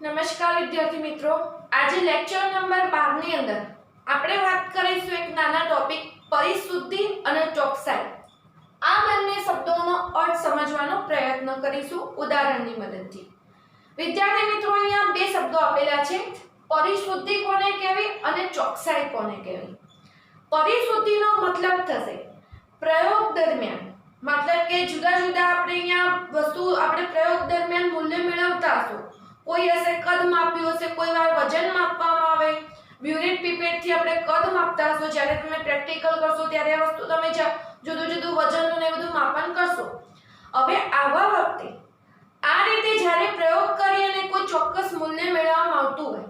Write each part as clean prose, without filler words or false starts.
નમસ્કાર વિદ્યાર્થી મિત્રો, આજે લેક્ચર નંબર 12 ની અંદર આપણે વાત કરીશું એક નાના ટોપિક પરિશુદ્ધિ અને ચોકસાઈ. આ બંને શબ્દોનો અર્થ સમજવાનો પ્રયત્ન કરીશું ઉદાહરણની મદદથી. વિદ્યાર્થી મિત્રો, અહીંયા બે શબ્દો આપેલા છે, પરિશુદ્ધિ કોને કહેવી અને ચોકસાઈ કોને કહેવી. પરિશુદ્ધિનો મતલબ થશે પ્રયોગ દરમિયાન, મતલબ કે જુદા જુદા આપણે અહીંયા વસ્તુ આપણે પ્રયોગ દરમિયાન મૂલ્ય મેળવતા હશું. કોઈ હશે કદ માપ્યું હશે, કોઈ વાર વજન માપવામાં આવે, બ્યુરેટ પીપેટ થી આપણે કદ માપતા હશો. જ્યારે તમે પ્રેક્ટિકલ કરશો ત્યારે આ વસ્તુ તમે જુદું જુદું વજનનું ને બધું માપન કરશો. હવે આવા વખતે આ રીતે જ્યારે પ્રયોગ કરી અને કોઈ ચોક્કસ મૂલ્ય મેળવવામાં આવતું હોય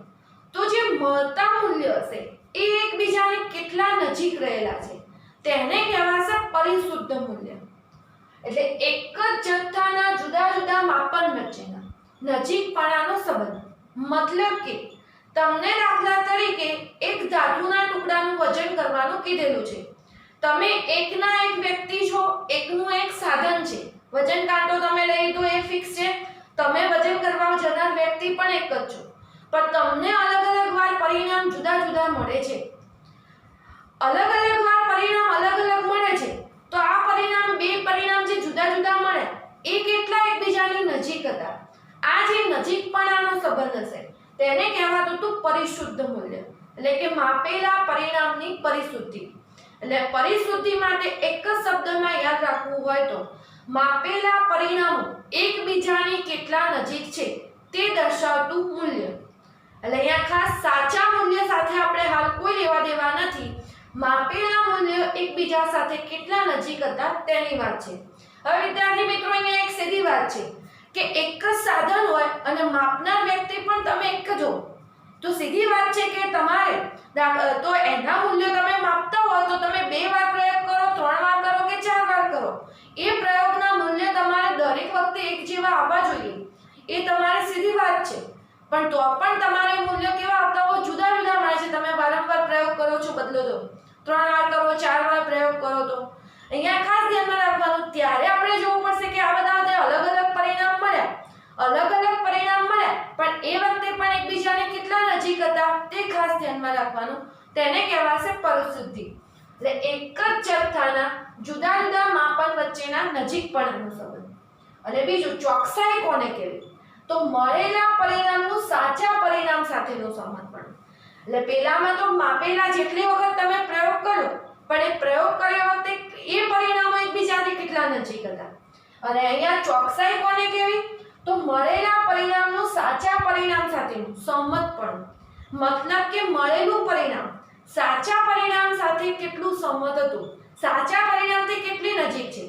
તો જે મળતા મૂલ્ય હશે એ એકબીજાની કેટલા નજીક રહેલા છે તેને કહેવાશે પરિશુદ્ધ મૂલ્ય. એટલે એક જ જથ્થાના જુદા જુદા માપન વચ્ચેના નજીકપણાનો સંબંધ. મતલબ કે તમને દાખલા તરીકે એક ધાતુના ટુકડાનું વજન કરવાનું કીધેલું છે. તમે એકના એક વ્યક્તિ છો, એકનું એક સાધન છે. વજન કાંટો તમે લઈ તો એ ફિક્સ છે, તમે વજન કરવા જનાર વ્યક્તિ પણ એક જ છો, પણ તમને અલગ અલગ વાર પરિણામ જુદા જુદા મળે છે. અલગ અલગ વાર પરિણામ અલગ અલગ મળે છે તો આ પરિણામ બે પરિણામ જે જુદા જુદા મળે એ કેટલા એકબીજાની નજીક હતા. આ જે નજીકપણાનો સંબંધ હશે તેને કહેવાતું હતું પરિશુદ્ધ મૂલ્ય, એટલે કે માપેલા પરિણામની પરિશુદ્ધિ. એટલે પરિશુદ્ધિ માટે એક જ શબ્દમાં યાદ રાખવું હોય તો માપેલા પરિણામો એકબીજાની કેટલા નજીક છે તે દર્શાવતું મૂલ્ય. એટલે અહીંયા ખાસ સાચા મૂલ્ય સાથે આપણે હાલ કોઈ લેવા દેવા નથી, માપેલા મૂલ્ય એકબીજા સાથે કેટલા નજીક હતા તેની વાત છે. હવે વિદ્યાર્થી મિત્રો, અહીંયા એક સીધી વાત છે કે એક જ સાધન હોય અને માપનાર વ્યક્તિ પણ તમે એક જ હો તો સીધી વાત છે કે તમારે તો એના મૂલ્ય તમે માપતા હો તો તમે 2 વાર પ્રયોગ કરો, 3 વાર કરો કે 4 વાર કરો, એ પ્રયોગના મૂલ્ય તમારે દરેક વખતે એક જેવા આવવા જોઈએ એ તમારી સીધી વાત છે. પણ તો પણ તમારે મૂલ્ય કેવા આવતા હોય જુદા જુદા મળે છે. તમે વારંવાર પ્રયોગ કરો છો, બદલો તો 3 વાર કરો, 4 વાર પ્રયોગ કરો તો અહીંયા ખાસ ધ્યાનમાં રાખવાનું. ત્યારે આપણે જોવું પડશે કે આ બધા અલગ અલગ પરિણામ મળ્યા પણ એ વખતે પણ એકબીજાને કેટલા નજીક હતા તે ખાસ ધ્યાનમાં રાખવાનું. તેને કહેવાશે પરિશુદ્ધિ. એટલે એક જ જથ્થાના જુદા જુદા માપન વચ્ચેના નજીકપણાનો સંબંધ. અને બીજું ચોકસાઈ કોને કહેવી તો મળેલા પરિણામનું સાચા પરિણામ સાથેનો સંબંધ. એટલે પેલામાં તો માપેલા જેટલી વખત તમે પ્રયોગ કરો પણ એ પ્રયોગ કર્યા વખતે એ પરિણામો એકબીજાથી કેટલા નજીક હતા. અને અહીંયા ચોકસાઈ કોને કહેવી તો મળેલા પરિણામનું સાચા પરિણામ સાથેનું સંમતપણું. મતલબ કે મળેલું પરિણામ સાચા પરિણામ સાથે કેટલું સંમત હતું, સાચા પરિણામથી કેટલી નજીક છે.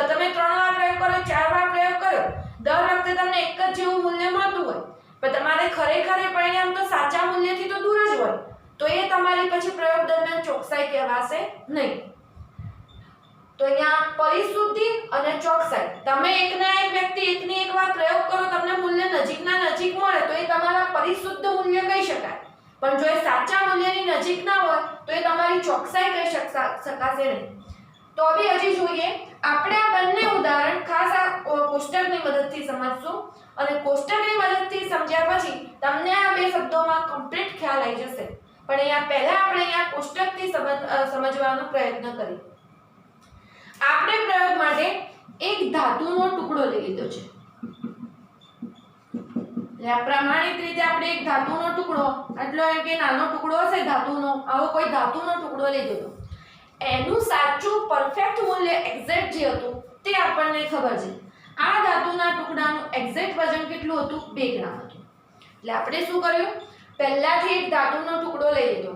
તમે 3 વાર પ્રયોગ કરો, 4 વાર પ્રયોગ કરો, દર વખતે તમને એક જ જેવું મૂલ્ય મળતું હોય પણ તમારે ખરેખર એ પરિણામ તો સાચા મૂલ્યથી તો દૂર જ હોય તો એ તમારી પછી પ્રયોગ દરમિયાન ચોકસાઈ કહેવાશે નહીં. તો અહીંયા પરિશુદ્ધિ અને ચોકસાઈ, તમે એકના એક વ્યક્તિ એકની એક વાર પ્રયોગ કરો, તમને મૂલ્ય નજીકના નજીક મળે તો એ તમારા પરિશુદ્ધ મૂલ્ય કહી શકાય. પણ જો એ સાચા મૂલ્યની નજીક ના હોય તો એ તમારી ચોકસાઈ કહી શકાશે નહીં. તો હજી જોઈએ આપણે આ બંને ઉદાહરણ ખાસ આ કોષ્ટકની મદદથી સમજશું અને કોષ્ટકની મદદથી સમજ્યા પછી તમને આ બે શબ્દોમાં કમ્પ્લીટ ખ્યાલ આવી જશે. પણ અહીંયા પહેલા આપણે અહીંયા કોષ્ટકથી સમજવાનો પ્રયત્ન કરીએ. આપણે પ્રયોગ માટે એક ધાતુનો ટુકડો લઈ લીધો છે. એટલે પ્રમાણિત રીતે આપણે એક ધાતુનો ટુકડો, આટલો એમ કે નાનો ટુકડો હશે ધાતુનો, આવો કોઈ ધાતુનો ટુકડો લઈ લીધો. એનું સાચું પરફેક્ટ મૂલ્ય એક્ઝેક્ટ જે હતું તે આપણને ખબર છે. આ ધાતુના ટુકડાનું એક્ઝેક્ટ વજન કેટલું હતું? 2 ગ્રામ હતું. એટલે આપણે શું કર્યું, પહેલાથી એક ધાતુનો ટુકડો લઈ લીધો.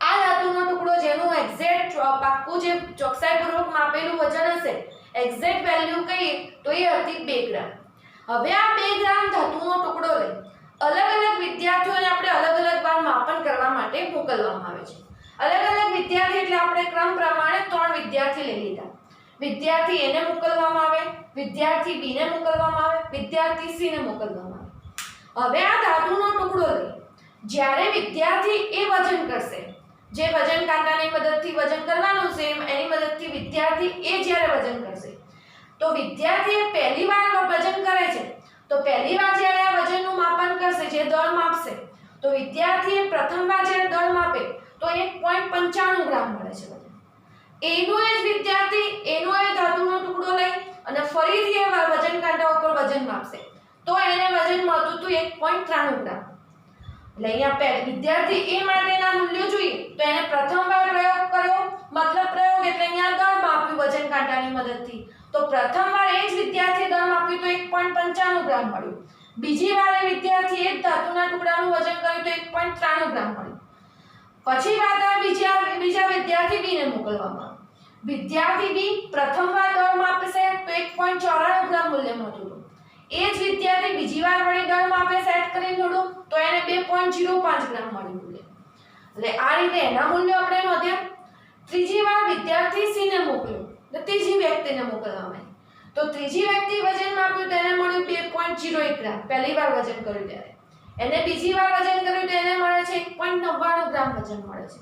આ ધાતુનો ટુકડો જેનું એક્ઝેક્ટ પાક્કું જે ચોકસાઈપૂર્વક માપેલું વજન હશે, એક્ઝેક્ટ વેલ્યુ કહીએ તો એ હતી 2 ગ્રામ. હવે આ 2 ગ્રામ ધાતુનો ટુકડો લઈ અલગ અલગ વિદ્યાર્થીઓને આપણે અલગ અલગ વાર માપન કરવા માટે મોકલવામાં આવે છે. અલગ અલગ વિદ્યાર્થી એટલે આપણે ક્રમ પ્રમાણે 3 વિદ્યાર્થી લઈ લીધા. વિદ્યાર્થી A ને મોકલવામાં આવે, વિદ્યાર્થી B ને મોકલવામાં આવે, વિદ્યાર્થી C ને મોકલવામાં આવે. હવે આ ધાતુનો ટુકડો લઈ જ્યારે વિદ્યાર્થી એ વજન કરશે, જે વજન કાંટાની મદદથી વજન કરવાનું છે એની મદદથી વિદ્યાર્થી એ જ્યારે વજન કરશે તો વિદ્યાર્થી પહેલી વાર વજન કરે છે તો પહેલી વાર જ્યારે આ વજનનું માપન કરશે, જે દળ માપશે, તો વિદ્યાર્થીએ પ્રથમ વાર જ્યારે દળ માપે તો 1.95 ગ્રામ મળે છે વજન. એનો એ જ વિદ્યાર્થી એનો એ ધાતુનો ટુકડો લઈ અને ફરીથી એ વજન કાંટા ઉપર વજન માપશે તો એને વજન મળતું હતું 1.93 ગ્રામ. એટલે અહીંયા વિદ્યાર્થી એ માટેના મૂલ્યો જોઈએ તો એને પ્રથમવાર પ્રયોગ કર્યો, મતલબ પ્રયોગ એટલે અહીંયા દળ માપ્યું વજન કાંટાની મદદથી. તો પ્રથમવાર એ જ વિદ્યાર્થીએ દળ માપ્યું તો 1.95 ગ્રામ મળ્યું. બીજી વાર એ વિદ્યાર્થીએ ધાતુના ટુકડાનું વજન કર્યું તો 1.93 ગ્રામ મળ્યું. પછી વાત આવે બીજા વિદ્યાર્થી બી ને મોકલવામાં. વિદ્યાર્થી બી પ્રથમવાર દળ માપશે તો 1.94 ગ્રામ મૂલ્ય મળતું હતું. એ જ વિદ્યાર્થી બીજી વાર વળી દળ માપે સેટ કરી જોડો તો એને 2.05 ગ્રામ મળ્યું મૂલ્ય. એટલે આ રીતે એના મૂલ્યો આપણે નોંધ્યા. ત્રીજી વાર વિદ્યાર્થી સી ને મોકલ્યો તો ત્રીજી વ્યક્તિને મોકલવામાં આવી. તો ત્રીજી વ્યક્તિ વજન માપ્યું તેને મળ્યું 2.01 ગ્રામ પહેલી વાર વજન કર્યું ત્યારે. એને બીજી વાર વજન કર્યું તો એને મળે છે 1.99 ગ્રામ વજન મળે છે.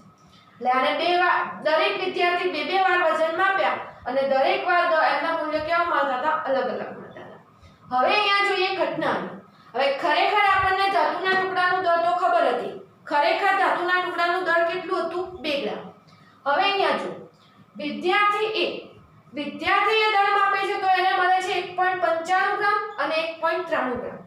એટલે આને બે વાર દરેક વિદ્યાર્થી બે વાર વજન માપ્યા અને દરેક વાર એમના મૂલ્ય કેવા મળતા હતા? અલગ અલગ મળતા હતા. હવે અહીંયા જોઈએ ઘટના. હવે ખરેખર આપણને ધાતુના ટુકડાનું દળ તો ખબર હતી. ખરેખર ધાતુના ટુકડાનું દળ કેટલું હતું? 2 ગ્રામ. હવે અહીંયા જો વિદ્યાર્થીએ દળ માપે છે તો એને મળે છે 1.95 ગ્રામ અને 1.93 ગ્રામ.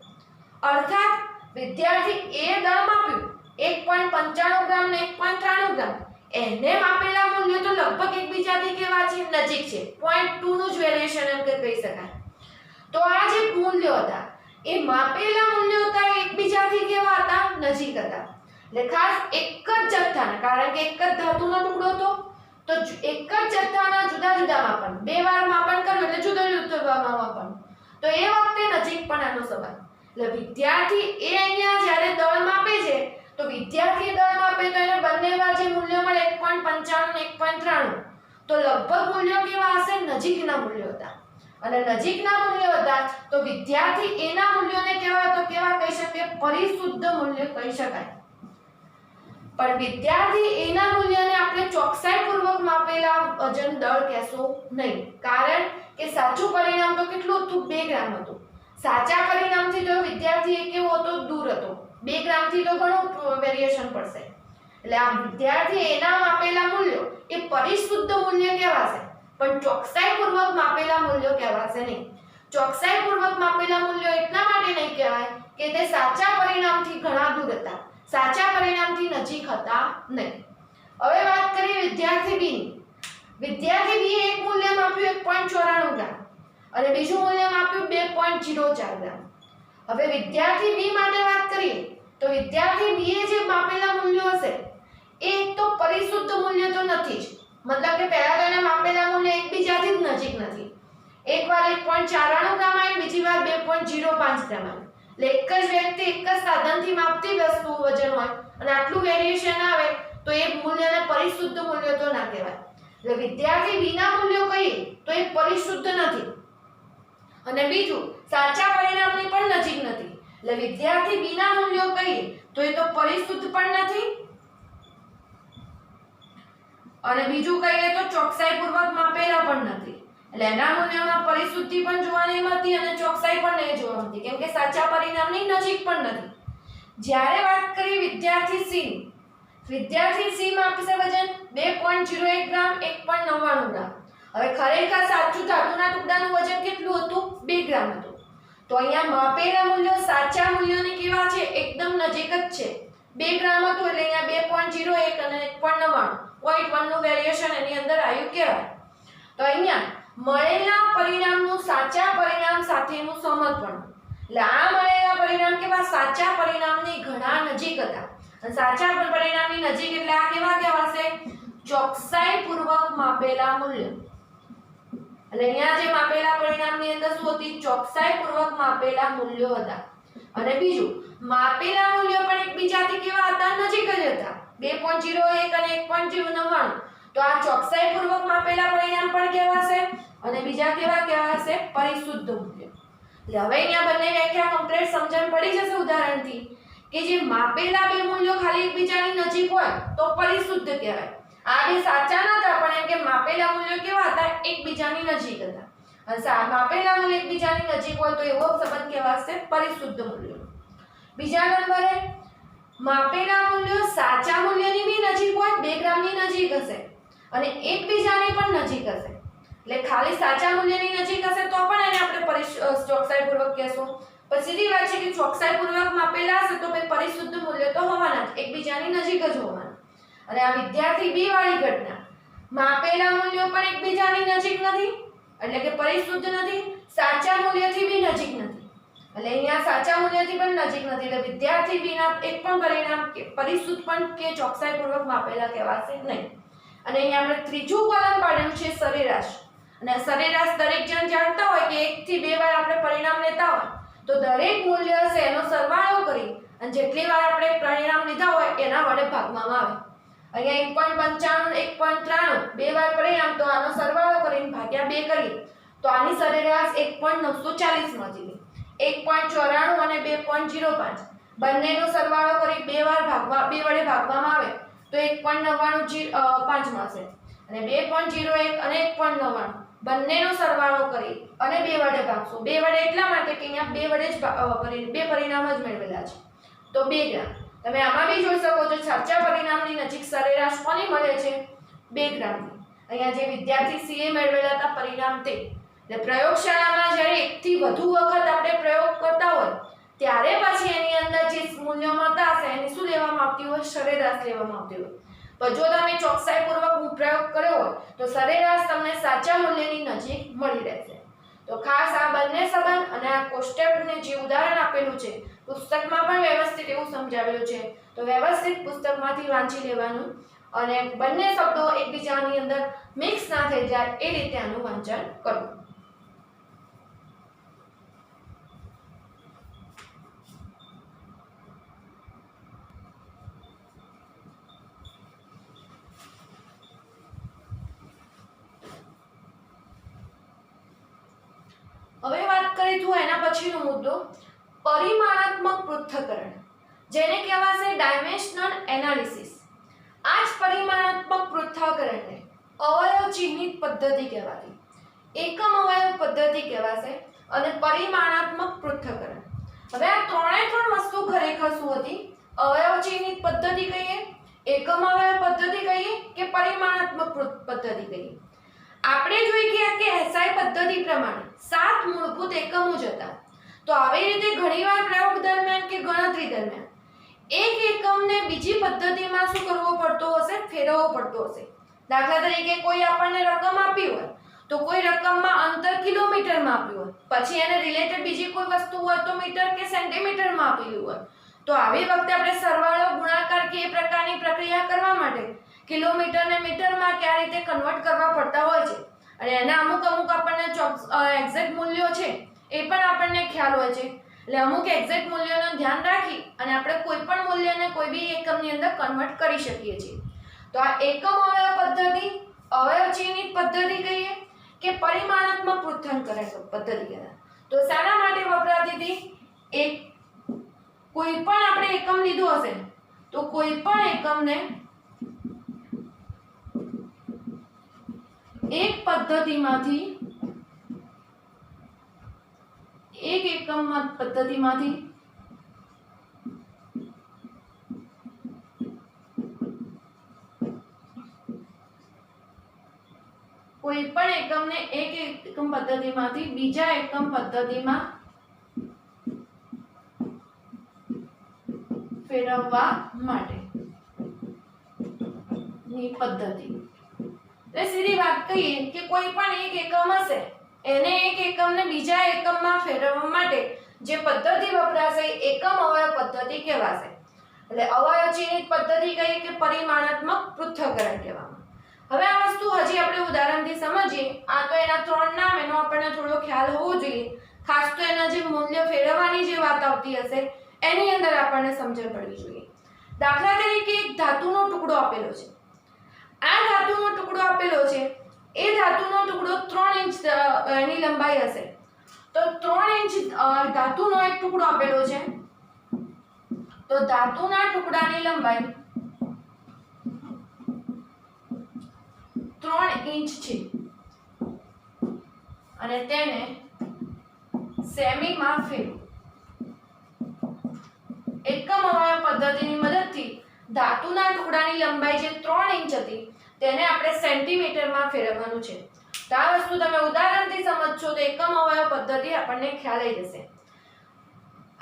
અર્થાત વિદ્યાર્થી એ દળ માપ્યું 1.95 ગ્રામ ને 1.93 ગ્રામ, એને માપેલા મૂલ્યો તો લગભગ એકબીજાથી કેવા છે? નજીક છે. 0.2 નું જ વેરિએશન એમ કે કહી શકાય. તો આ જે મૂલ્યો હતા એ માપેલા મૂલ્યો હતા એકબીજાથી કેવા હતા? નજીક હતા. એટલે ખાસ એક જ જથ્થાના, કારણ કે એક જ ધાતુનો ટુકડો હતો તો એક જ જથ્થાના જુદા જુદા માપન, બે વાર માપન કર્યું એટલે જુદા જુદા માપન. તો એ વખતે નજીકપણાનો સવાલ. એટલે વિદ્યાર્થી એ અહીંયા જ્યારે દળ માપે છે તો વિદ્યાર્થી દળ માપે તો એને બંને વાર જે મૂલ્ય મળે 1.95 અને 1.93 તો લગભગ મૂલ્યો કેવા હશે? નજીકના મૂલ્યો હતા. અને નજીકના મૂલ્યો હતા તો વિદ્યાર્થી એના મૂલ્યોને કેવા કહી શકીએ? પરિશુદ્ધ મૂલ્ય કહી શકાય. પણ વિદ્યાર્થી એના મૂલ્યને આપણે ચોકસાઈપૂર્વક માપેલા વજન દળ કહેશો નહીં, કારણ કે સાચું પરિણામ તો કેટલું હતું? 2 ગ્રામ હતું. સાચા પરિણામથી જો વિદ્યાર્થી કેવો હતો? દૂર હતો. 2 ગ્રામથી તો ઘણું વેરિએશન પડશે. એટલે આ વિદ્યાર્થી એના માપેલા મૂલ્યો એ પરિશુદ્ધ મૂલ્ય કહેવાશે, પણ ચોકસાઈપૂર્વક માપેલા મૂલ્યો કહેવાશે નહીં. ચોકસાઈપૂર્વક માપેલા મૂલ્યો એટલા માટે નહીં કહેવાય કે તે સાચા પરિણામથી ઘણા દૂર હતા, સાચા પરિણામથી નજીક હતા નહીં. હવે વાત કરીએ વિદ્યાર્થી બી ની. વિદ્યાર્થી બી એક મૂલ્ય માપ્યું 1.94 ગ્રામ અને બીજું મૂલ્ય માપ્યું 2.04 ગ્રામ. હવે વિદ્યાર્થી બી માટે વાત કરીએ તો વિદ્યાર્થી બી એ જે માપેલા મૂલ્યો હશે એ એક તો પરિશુદ્ધ મૂલ્ય તો નથી જ, મતલબ કે પહેલા તો એને માપેલા મૂલ્ય એકબીજાથી જ નજીક નથી. એકવાર 1.94 ગ્રામ આવી, બીજી વાર 2.05 ગ્રામ આવી. એટલે એક જ વ્યક્તિ એક જ સાધનથી માપતી વસ્તુ વજન હોય અને આટલું વેરિએશન આવે તો એ મૂલ્યને પરિશુદ્ધ મૂલ્ય તો ના કહેવાય. એટલે વિદ્યાર્થી બીના મૂલ્યો કહીએ તો એ પરિશુદ્ધ નથી અને બીજું સાચા પરિણામની પણ નજીક નથી. એટલે વિદ્યાર્થી બીના મૂલ્યો કહીએ તો એ તો પરિશુદ્ધ પણ નથી અને બીજું કહીએ તો ચોકસાઈપૂર્વક માપેલા પણ નથી. એટલે એના મૂલ્યમાં પરિશુદ્ધિ પણ જોવા નહીં મળતી અને ચોકસાઈ પણ નહીં જોવા મળતી, કેમ કે સાચા પરિણામની નજીક પણ નથી. જ્યારે વાત કરીએ વિદ્યાર્થી સી, વિદ્યાર્થી સી માપશે વજન 2.01 ગ્રામ 1.99 ગ્રામ. હવે ખરેખર સાચું ધાતુના ટુકડાનું વજન કેટલું હતું? 2 ગ્રામ હતું. તો અહીંયા માપેલા મૂલ્યો સાચા મૂલ્યોની કેવા છે? એકદમ નજીક જ છે. 2 ગ્રામ હતું એટલે અહીંયા 2.01 અને 1.99 0.1 નું વેરિએશન એની અંદર આવ્યું કહેવાય. તો અહીંયા મળેલા પરિણામનું સાચા પરિણામ સાથેનું સમતપણું. એટલે આ મળેલા પરિણામ કેવા? સાચા પરિણામની ઘણા નજીક હતા. અને સાચા પરિણામની નજીક એટલે આ કેવા કહેવાશે? ચોકસાઈપૂર્વક માપેલા મૂલ્યો. એટલે અહીંયા જે માપેલા પરિણામની અંદર શું હતી? ચોકસાઈપૂર્વક માપેલા મૂલ્યો હતા. અને બીજું માપેલા મૂલ્યો પણ એકબીજાથી કેવા હતા? નજીક જ હતા. 2.01 અને 1.99. તો આ ચોકસાઈપૂર્વક માપેલા પરિણામ પણ કહેવાશે અને બીજા કેવા કહેવાશે? પરિશુદ્ધ મૂલ્ય. એટલે હવે અહીંયા બંને વ્યાખ્યા કમ્પ્લીટ સમજણ પડી જશે ઉદાહરણથી કે જે માપેલા બે મૂલ્યો ખાલી એકબીજાની નજીક હોય તો પરિશુદ્ધ કહેવાય. આ બે સાચા નતા પણ એમ કે માપેલા મૂલ્યો કેવા હતા? એકબીજાની નજીક હતા. અને માપેલા મૂલ્ય એકબીજાની નજીક હોય તો એવો સંબંધ કહેવાશે પરિશુદ્ધ મૂલ્ય. બીજા નંબરે માપેલા મૂલ્યો સાચા મૂલ્યની બી નજીક હોય, 2 ગ્રામની નજીક હશે અને એકબીજાની પણ નજીક હશે. એટલે ખાલી સાચા મૂલ્યની નજીક હશે તો પણ એને આપણે ચોકસાઈપૂર્વક કહેશું. પણ સીધી વાત છે કે ચોકસાઈપૂર્વક માપેલા હશે તો ભાઈ પરિશુદ્ધ મૂલ્ય તો હોવાના જ, એકબીજાની નજીક જ હોવાના. અને આ વિદ્યાર્થી બી વાળી ઘટના, માપેલા મૂલ્યો પણ એકબીજાની નજીક નથી એટલે કે પરિશુદ્ધ નથી, સાચા મૂલ્યથી બી નજીક નથી એટલે અહીંયા સાચા મૂલ્યથી પણ નજીક નથી એટલે વિદ્યાર્થી બીના એક પણ પરિણામ કે પરિશુદ્ધ પણ કે ચોકસાઈપૂર્વક માપેલા કહેવાશે નહીં. અને અહીંયા આપણે ત્રીજું કોલમ પાડ્યું છે સરેરાશ. અને સરેરાશ દરેક જણ જાણતા હોય કે 1 થી 2 વાર આપણે પરિણામ લેતા હોય તો દરેક મૂલ્ય છે એનો સરવાળો કરી અને જેટલી વાર આપણે પરિણામ લીધા હોય એના વડે ભાગવામાં આવે. અહીંયા 1.95 1.93 2 વાર પરિણામ તો આનો સરવાળો કરીને ભાગ્યા 2 કરી તો આની સરેરાશ 1.940 મળી. 1.94 અને 2.05 બંનેનો સરવાળો કરી 2 વડે ભાગવામાં આવે તો 1.995 મળશે. અને 2.01 અને 1.99 બંનેનો સરવાળો કરી અને 2 વડે ભાગશું. 2 વડે એટલા માટે કે અહીંયા 2 વડે જ બે પરિણામ જ મેળવેલા છે તો 2 ગ્રામ. તમે આમાં બી જોઈ શકો છો સાચા પરિણામની નજીક સરેરાશ કોની મળે છે? 2 ગ્રામની. અહીંયા જે વિદ્યાર્થી સીએ મેળવેલા હતા પરિણામ તે. એટલે પ્રયોગશાળામાં જ્યારે 1 થી વધુ વખત આપણે પ્રયોગ કરતા હોય ત્યારે પછી એની અંદર જે મૂલ્યો મળતા હશે એની શું લેવામાં આવતી હોય? સરેરાશ લેવામાં આવતી હોય. પણ જો તમે ચોકસાઈપૂર્વક પ્રયોગ કર્યો હોય તો સરેરાશ તમને સાચા મૂલ્યની નજીક મળી રહેશે. તો ખાસ આ બંને સંબંધ અને આ કોષ્ટકને જે ઉદાહરણ આપેલું છે પુસ્તકમાં પણ વ્યવસ્થિત એવું સમજાવેલું છે તો વ્યવસ્થિત પુસ્તકમાંથી વાંચી લેવાનું અને બંને શબ્દો એકબીજાની અંદર મિક્સ ના થઈ જાય એ રીતે આનું વાંચન કરવું. હવે વાત કરીશું એના પછીનો મુદ્દો પરિમાણાત્મક પૃથ્થકરણ, જેને કહેવાશે ડાયમેન્શનલ એનાલિસિસ. આ જ પરિમાણાત્મક પૃથ્થકરણને અવયવ ચિહ્નિત પદ્ધતિ કહેવાતી, એકમ અવયવ પદ્ધતિ કહેવાશે અને પરિમાણાત્મક પૃથ્થકરણ. હવે આ ત્રણ વસ્તુ ખરેખર શું હતી? અવયવ ચિહ્નિત પદ્ધતિ કહીએ, એકમ અવયવ પદ્ધતિ કહીએ કે પરિમાણાત્મક પદ્ધતિ કહીએ. આપણે જોઈ ગયા કે એસઆઈ પદ્ધતિ પ્રમાણે 7 મૂળભૂત એકમો જ હતા. તો આવી રીતે ઘણીવાર પ્રયોગ દરમિયાન કે ગણતરી દરમિયાન એક એકમને બીજી પદ્ધતિમાં શું કરવો પડતો હશે? ફેરવવો પડતો હશે. દાખલા તરીકે કોઈ આપણને રકમ આપી હોય તો કોઈ રકમમાં અંતર કિલોમીટરમાં આપ્યું હોય, પછી એને રિલેટેડ બીજી કોઈ વસ્તુ હોય તો મીટર કે સેન્ટીમીટરમાં આપેલું હોય તો આવી વખતે આપણે સરવાળો ગુણાકાર કે એ પ્રકારની પ્રક્રિયા કરવા માટે કિલોમીટરને મીટરમાં કે આ રીતે કન્વર્ટ કરવા પડતા હોય છે. અને એના અમુક આપણને એક્ઝેક્ટ મૂલ્યો છે એ પણ આપણને ખ્યાલ હોય છે. એટલે અમુક એક્ઝેક્ટ મૂલ્યોનું ધ્યાન રાખી અને આપણે કોઈ પણ મૂલ્યને કોઈ બી એકમની અંદર કન્વર્ટ કરી શકીએ છીએ. તો આ એકમ અવયવ પદ્ધતિ, અવયવ ચિહ્નિત પદ્ધતિ કહીએ કે પરિમાણાત્મક પૃથ્થકરણ પદ્ધતિ કહેવાય. તો શાના માટે વપરાતી હતી? કોઈ પણ આપણે એકમ લીધું હશે તો કોઈ પણ એકમને એક પદ્ધતિમાંથી એક એકમ પદ્ધતિમાંથી કોઈ પણ એકમને એક એકમ પદ્ધતિમાંથી બીજા એકમ પદ્ધતિમાં ફેરવવા માટે ની પદ્ધતિ. એટલે સીધી વાત કહીએ કે કોઈ પણ એક એકમ હશે એને એક એકમને બીજા એકમમાં ફેરવવા માટે જે પદ્ધતિ વપરાશે એકમ અવયવ પદ્ધતિ કહેવાશે. એટલે અવયવ ચિહ્નિત પદ્ધતિ કહીએ કે પરિમાણાત્મક પૃથ્થકરણ કહેવામાં. હવે આ વસ્તુ હજી આપણે ઉદાહરણથી સમજીએ. આ તો એના 3 નામ, એનો આપણને થોડો ખ્યાલ હોવો જોઈએ. ખાસ તો એના જે મૂલ્ય ફેરવવાની જે વાત આવતી હશે એની અંદર આપણને સમજણ પડવી જોઈએ. દાખલા તરીકે એક ધાતુનો ટુકડો આપેલો છે. આ ધાતુનો ટુકડો આપેલો છે, એ ધાતુનો ટુકડો 3 ઇંચ એની લંબાઈ હશે. તો 3 ઇંચ ધાતુનો એક ટુકડો આપેલો છે. તો ધાતુના ટુકડાની લંબાઈ 3 ઇંચ છે અને તેને સેમીમાં ફેરવો. એકમ અવયવ પદ્ધતિની મદદથી ધાતુના ટુકડાની લંબાઈ જે 3 ઇંચ હતી તેને આપણે સેન્ટીમીટરમાં ફેરવવાનું છે. તો આ વસ્તુ તમે ઉદાહરણથી સમજશો તો એકમ અવયવ પદ્ધતિ આપણને ખ્યાલ આવી જશે.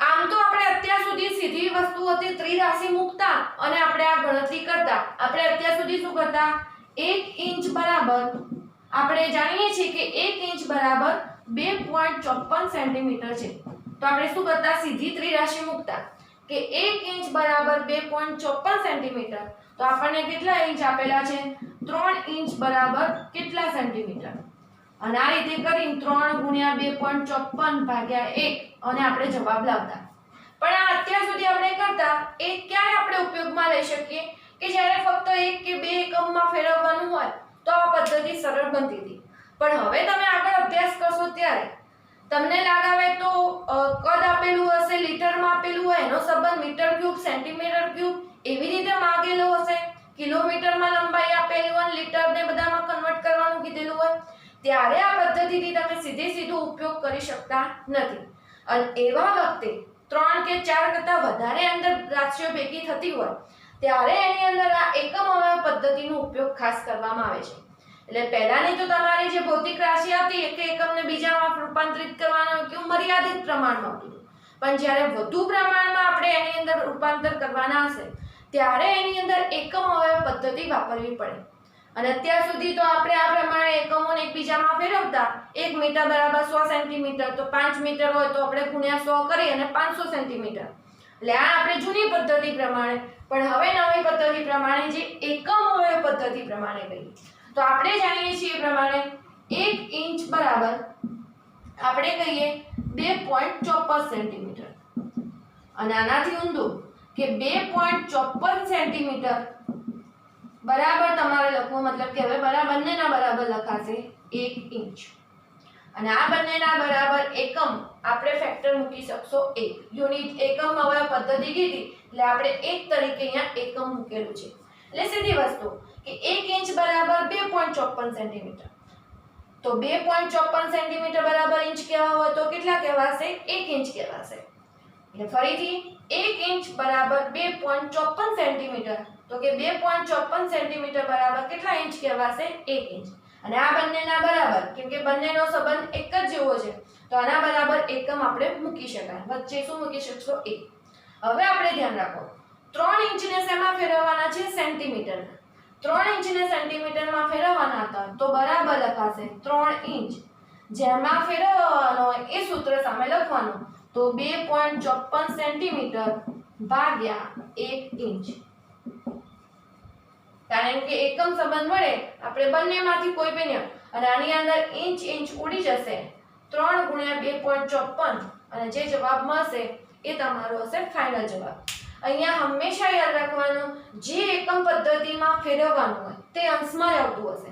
આમ તો આપણે અત્યાર સુધી સીધી વસ્તુ હતી ત્રિરાશિ મૂકતા અને આપણે આ ગણતરી કરતા. આપણે અત્યાર સુધી શું કરતા, 1 ઇંચ બરાબર આપણે જાણીએ છીએ કે 1 ઇંચ બરાબર 2.54 સેન્ટીમીટર છે. તો આપણે શું કરતા, સીધી ત્રિરાશિ મૂકતા કે 1 ઇંચ બરાબર 2.54 સેન્ટીમીટર. તો આપણને કેટલા ઇંચ આપેલા છે, 3 ઇંચ બરાબર કેટલા સેન્ટીમીટર. અને આ રીતે કરીને 3 ગુણ્યા 2.54 ભાગ્યા 1 અને આપણે જવાબ લાવતા. પણ આ અત્યાર સુધી આપણે કરતા એ ક્યારે આપણે ઉપયોગમાં લઈ શકીએ કે જ્યારે ફક્ત 1 કે 2 એકમમાં ફેરવવાનું હોય તો આ પદ્ધતિ સરળ બનતી હતી. પણ હવે તમે આગળ અભ્યાસ કરશો ત્યારે તમને લાગાવે તો કદ આપેલું હશે, લીટરમાં આપેલું હોય, એનો સંબંધ મીટર ક્યુબ, સેન્ટીમીટર ક્યુબ એવી રીતે માંગેલો હશે, કિલોમીટરમાં લંબાઈ આપેલી હોય, લીટર ને બધામાં કન્વર્ટ કરવાનું કીધેલું હોય, ત્યારે આ પદ્ધતિથી તમે સીધો ઉપયોગ કરી શકતા નથી. અને એવા વખતે 3 કે 4 કરતા વધારે અંદર રાશિઓ ભેગી થતી હોય ત્યારે એની અંદર આ એકમ અવયવ પદ્ધતિનો ઉપયોગ ખાસ કરવામાં આવે છે. એટલે પહેલાની તો તમારી જે ભૌતિક રાશિ હતી એક એકમને બીજામાં રૂપાંતરિત કરવાનું કે મર્યાદિત પ્રમાણમાં હતું. પણ જ્યારે વધુ પ્રમાણમાં આપણે એની અંદર રૂપાંતર કરવાના હશે ત્યારે એની અંદર એકમ અવયવ પદ્ધતિ વાપરવી પડે. અને અત્યાર સુધી તો આપણે આ પ્રમાણે એકમોને એકબીજામાં ફેરવતા. 1 મીટર બરાબર 100 સેન્ટીમીટર, તો 5 મીટર હોય તો આપણે ગુણ્યા 100 કરી અને 500 સેન્ટીમીટર. એટલે આ આપણે જૂની પદ્ધતિ પ્રમાણે. પણ હવે નવી પદ્ધતિ પ્રમાણે જે એકમ અવયવ પદ્ધતિ પ્રમાણે ગઈ તો આપણે જાણીએ છીએ એ પ્રમાણે 1 ઇંચ બરાબર આપણે કહીએ 2.54 સેન્ટીમીટર. અને આનાથી ઊંધું કે 2.54 સેન્ટીમીટર બરાબર તમારે લખવું, મતલબ કે હવે બંનેના બરાબર લખાશે 1 ઇંચ. અને આ બંનેના બરાબર એકમ આપણે ફેક્ટર મૂકી શકશો 1. યુનિટ એકમ અવયવ પદ્ધતિ કીધી એટલે આપણે 1 તરીકે અહીંયા એકમ મૂકેલું છે. એટલે સીધી વસ્તુ કે 1 ઇંચ બરાબર 2.54 સેન્ટીમીટર. તો 2.54 સેન્ટીમીટર બરાબર ઇંચ કહેવા હોય તો કેટલા કહેવાશે, 1 ઇંચ કહેવાશે. એટલે ફરીથી 1 ઇંચ બરાબર 2.54 સેન્ટીમીટર. તો કે 2.54 સેન્ટીમીટર બરાબર કેટલા ઇંચ કહેવાશે, 1 ઇંચ. અને આ બંનેના બરાબર કેમ કે બંનેનો સંબંધ એક જ જેવો છે તો આના બરાબર એકમ આપણે મૂકી શકાય. વચ્ચે શું મૂકી શકશો, 1. હવે આપણે ધ્યાન રાખો 3 ઇંચને શેમાં ફેરવવાના છે, સેન્ટીમીટરમાં. 3 ઇંચને સેન્ટીમીટરમાં ફેરવવાના હતા તો બરાબર લખાશે 3 ઇંચ. જેમાં ફેરવવાનો એ સૂત્ર સામે લખવાનું તો 2.54 સેન્ટીમીટર ભાગ્યા 1 ઇંચ. કારણ કે એકમ સંબંધ વડે આપણે બંનેમાંથી કોઈ પણ અને આની અંદર ઇંચ ઉડી જશે. 3 ગુણ્યા 2.54 અને જે જવાબ મળશે એ તમારો હશે ફાઇનલ જવાબ. અહીંયા હંમેશા યાદ રાખવાનું જે એકમ પદ્ધતિમાં ફેરવવાનું હોય તે અંશમાં જ આવતું હશે.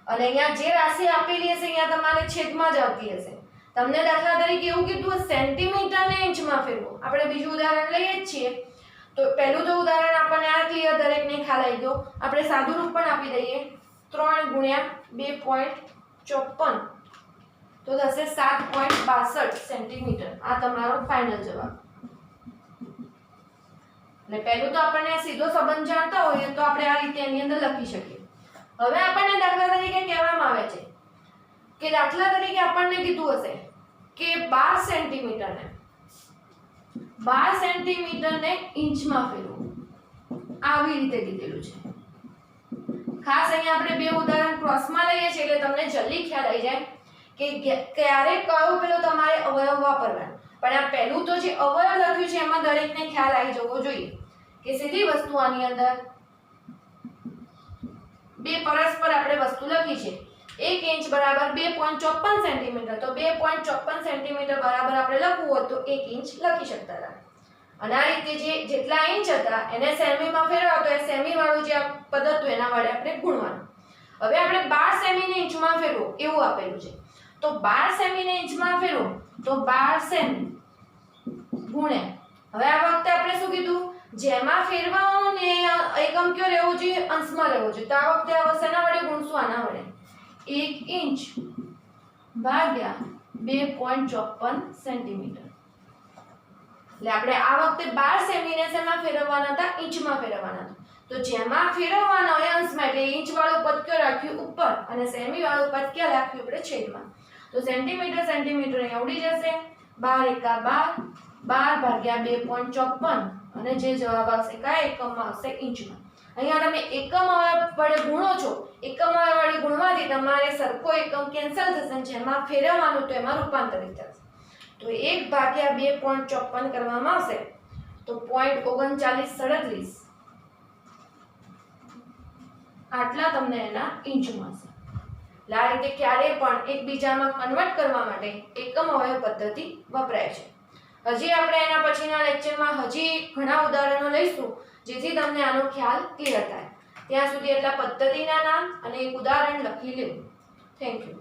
અને અહીંયા જે રાશિ આપેલી હશે અહીંયા તમારે છેદમાં જ આવતી હશે. તમને દાખલા તરીકે એવું કીધું સેન્ટીમીટરને ઇંચમાં ફેરવો. આપણે બીજું ઉદાહરણ લઈએ જ છીએ. તો પહેલું તો ઉદાહરણ આપણને આ ક્લિયર દરેકને ખ્યાલ આવી ગયો. આપણે સાદું રૂપ પણ આપી દઈએ 3 ગુણ્યા 2.54 તો થશે 7.62 સેન્ટીમીટર. આ તમારો ફાઇનલ જવાબ. એટલે પહેલું તો આપણને સીધો સંબંધ જાણતા હોઈએ તો આપણે આ રીતે એની અંદર લખી શકીએ. હવે આપણને દાખલા તરીકે કહેવામાં આવે છે કે દાખલા તરીકે આપણને કીધું હશે કે 12 સેન્ટીમીટરને ઇંચમાં ફેરવો. આવી રીતે કીધેલું છે. ખાસ અહીંયા આપણે બે ઉદાહરણ ક્રોસમાં લઈએ છીએ એટલે તમને જલ્દી ખ્યાલ આવી જાય કે ક્યારે કયો પેલો તમારે અવયવ વાપરવાનો. પણ આ પહેલું તો જે અવયવ લખ્યું છે એમાં દરેકને ખ્યાલ આવી જવો જોઈએ કે સીધી વસ્તુ આની અંદર બે પરસ્પર આપણે વસ્તુ લખી છે. 1 ઇંચ બરાબર 2.54 સેન્ટીમીટર. તો 2.54 સેન્ટીમીટર બરાબર આપણે લખવું હોય તો 1 ઇંચ લખી શકતા હતા. અને આ રીતે જેટલા ઇંચ હતા એને સેમીમાં ફેરવો તો એ સેમી વાળું જે પદ હતું એના વડે આપણે ગુણવાનું. હવે આપણે 12 સેમીને ઇંચમાં ફેરવો એવું આપેલું છે. તો 12 સેમીને ઇંચમાં ફેરવો તો 12 સેમી ગુણ્યા. હવે આ વખતે આપણે શું કીધું, જેમાં ફેરવાનું ને એકમ કયો રહેવો જોઈએ, અંશમાં રહેવો જોઈએ. તો આ વખતે આ શેના વડે ગુણશું, આના વડે. 1 ઇંચ ભાગ્યા 2.54 સેન્ટીમીટર. એટલે આપણે આ વખતે 12 સેમીને શેમાં ફેરવવાના હતા? ઇંચમાં ફેરવવાના હતા. તો જેમાં ફેરવવાનો હોય અંશમાં, એટલે ઇંચ વાળું પદ ક્યાં રાખ્યું? ઉપર, અને સેમી વાળું પદ ક્યાં રાખ્યું? આપણે છેદમાં. તો સેન્ટીમીટર સેન્ટીમીટર અહીંયા ઉડી જશે. 12 એકા 12, 12 ભાગ્યા 2.54, અને જે જવાબ આવશે કયા એકમમાં આવશે? ઇંચમાં. અહીંયા તમે એકમ વડે ગુણો છો, એકમ વડે ગુણવાથી તમારે સરખો એકમ કેન્સલ થશે, જેમાં ફેરવવાનું તો એમાં રૂપાંતરિત થશે. તો 1 ભાગ્યા 2.54 કરવામાં આવશે તો 0.3937 આટલા તમને એના ઇંચમાં છે. એટલે આ રીતે ક્યારેય પણ એકબીજામાં કન્વર્ટ કરવા માટે એકમ અવયવ પદ્ધતિ વપરાય છે. હજી આપણે એના પછીના લેક્ચરમાં હજી ઘણા ઉદાહરણો લઈશું, જેથી તમને આનો ખ્યાલ ક્લિયર થાય. ત્યાં સુધી એટલા પદ્ધતિના નામ અને એક ઉદાહરણ લખી લેવું. Thank you.